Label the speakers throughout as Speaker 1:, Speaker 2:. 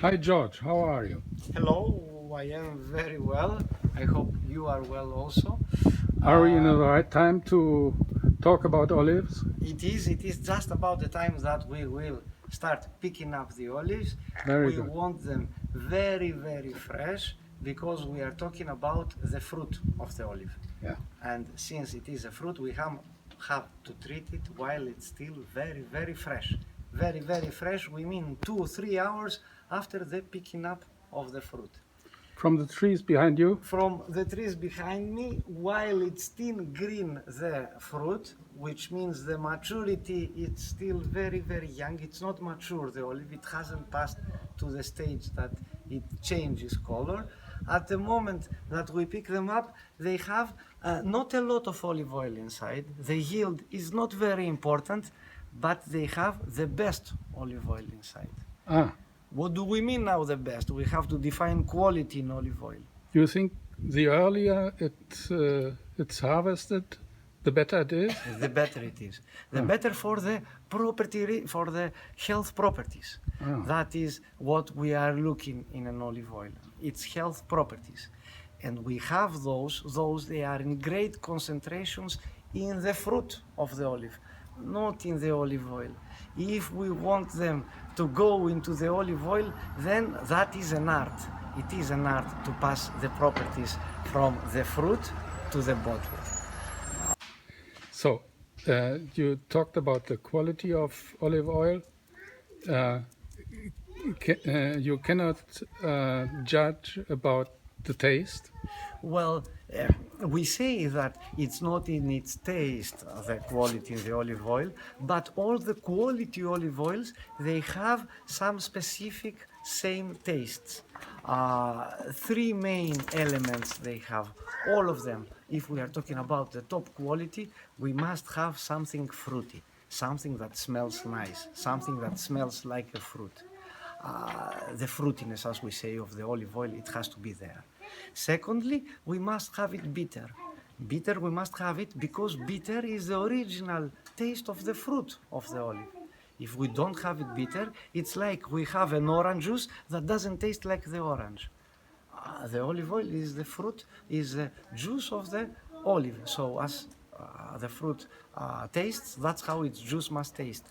Speaker 1: Hi George, how are you?
Speaker 2: Hello, I am very well. I hope you are well also.
Speaker 1: Are we in the right time to talk about olives?
Speaker 2: It is just about the time that we will start picking up the olives.
Speaker 1: Very
Speaker 2: We
Speaker 1: good.
Speaker 2: want them very, very fresh because we are talking about the fruit of the olive.
Speaker 1: Yeah.
Speaker 2: And since it is a fruit, we have to treat it while it's still very, very fresh. Very, very fresh, we mean 2 or 3 hours after the picking up of the fruit.
Speaker 1: From the trees behind you?
Speaker 2: From the trees behind me, while it's still green, the fruit, which means the maturity, it's still very, very young. It's not mature, the olive. It hasn't passed to the stage that it changes color. At the moment that we pick them up, they have not a lot of olive oil inside. The yield is not very important, but they have the best olive oil inside.
Speaker 1: Ah,
Speaker 2: What do we mean now the best? We have to define quality in olive oil.
Speaker 1: you think the earlier it's harvested, the better it is?
Speaker 2: The better it is. The better for the for the health properties.
Speaker 1: Ah.
Speaker 2: That is what we are looking in an olive oil. It's health properties. And we have those they are in great concentrations in the fruit of the olive, not in the olive oil. If we want them to go into the olive oil, then that is an art. It is an art to pass the properties from the fruit to the bottle.
Speaker 1: So, you talked about the quality of olive oil. You cannot judge about the taste.
Speaker 2: Well, we say that it's not in its taste, the quality in the olive oil, but all the quality olive oils, they have some specific same tastes. Three main elements they have, all of them. If we are talking about the top quality, we must have something fruity, something that smells nice, something that smells like a fruit. The fruitiness, as we say, of the olive oil, it has to be there. Secondly, we must have it bitter. Bitter, we must have it because bitter is the original taste of the fruit of the olive. If we don't have it bitter, it's like we have an orange juice that doesn't taste like the orange. The olive oil is the fruit, is the juice of the olive. So as the fruit tastes, that's how its juice must taste.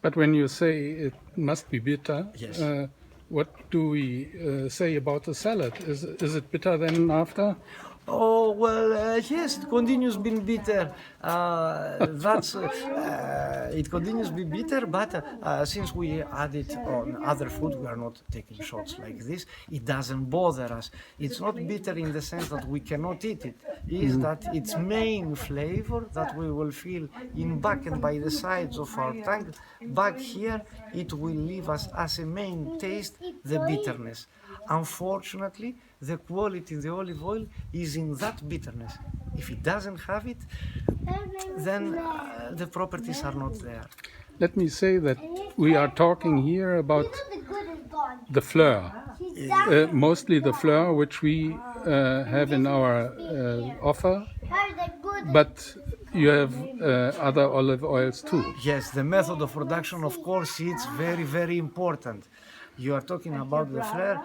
Speaker 1: But when you say it must be bitter,
Speaker 2: Yes.
Speaker 1: What do we say about the salad? Is it bitter then after?
Speaker 2: Oh, well, yes, it continues being bitter. It continues being bitter, but since we add it on other food, we are not taking shots like this. It doesn't bother us. It's not bitter in the sense that we cannot eat it. Is that its main flavor that we will feel in back and by the sides of our tongue. Back here, it will leave us as a main taste the bitterness. Unfortunately, the quality in the olive oil is in that bitterness. If it doesn't have it, then the properties are not there.
Speaker 1: Let me say that we are talking here about the Fleur, mostly the Fleur which we have in our offer, but you have other olive oils too.
Speaker 2: Yes, the method of production, of course, it's very, very important. You are talking about the Fleur.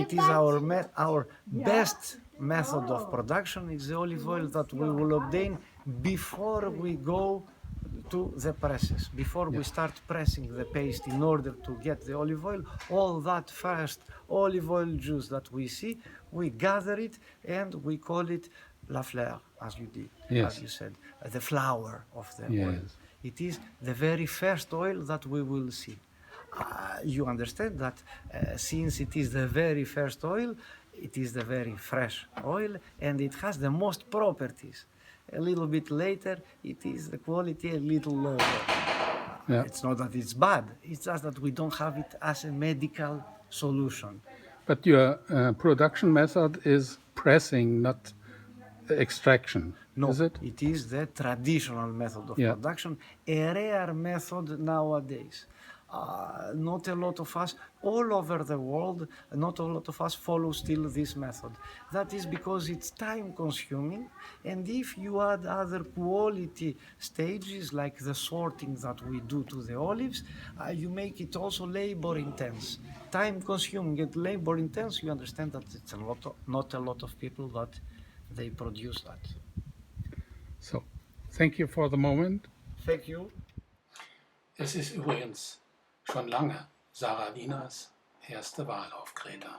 Speaker 2: It is our best method of production. It's the olive oil that we will obtain before we go to the presses, before we start pressing the paste in order to get the olive oil. All that first olive oil juice that we see, we gather it and we call it la fleur, as you did,
Speaker 1: Yes.
Speaker 2: as you said, the flower of the
Speaker 1: Yes.
Speaker 2: oil. It is the very first oil that we will see. You understand that since it is the very first oil, it is the very fresh oil and it has the most properties. A little bit later, it is the quality a little lower.
Speaker 1: Yeah.
Speaker 2: It's not that it's bad, it's just that we don't have it as a medical solution.
Speaker 1: But your production method is pressing, not extraction,
Speaker 2: No,
Speaker 1: is it?
Speaker 2: it is the traditional method of
Speaker 1: Yeah.
Speaker 2: production, a rare method nowadays. not a lot of us all over the world, not a lot of us follow still this method. That is because it's time consuming, and if you add other quality stages like the sorting that we do to the olives, you make it also labor intense. Time consuming and labor intense, you understand that it's not a lot of people that they produce that.
Speaker 1: So, thank you for the moment.
Speaker 2: Thank you.
Speaker 1: Es ist übrigens schon lange Sarah Wieners erste Wahl auf Kreta.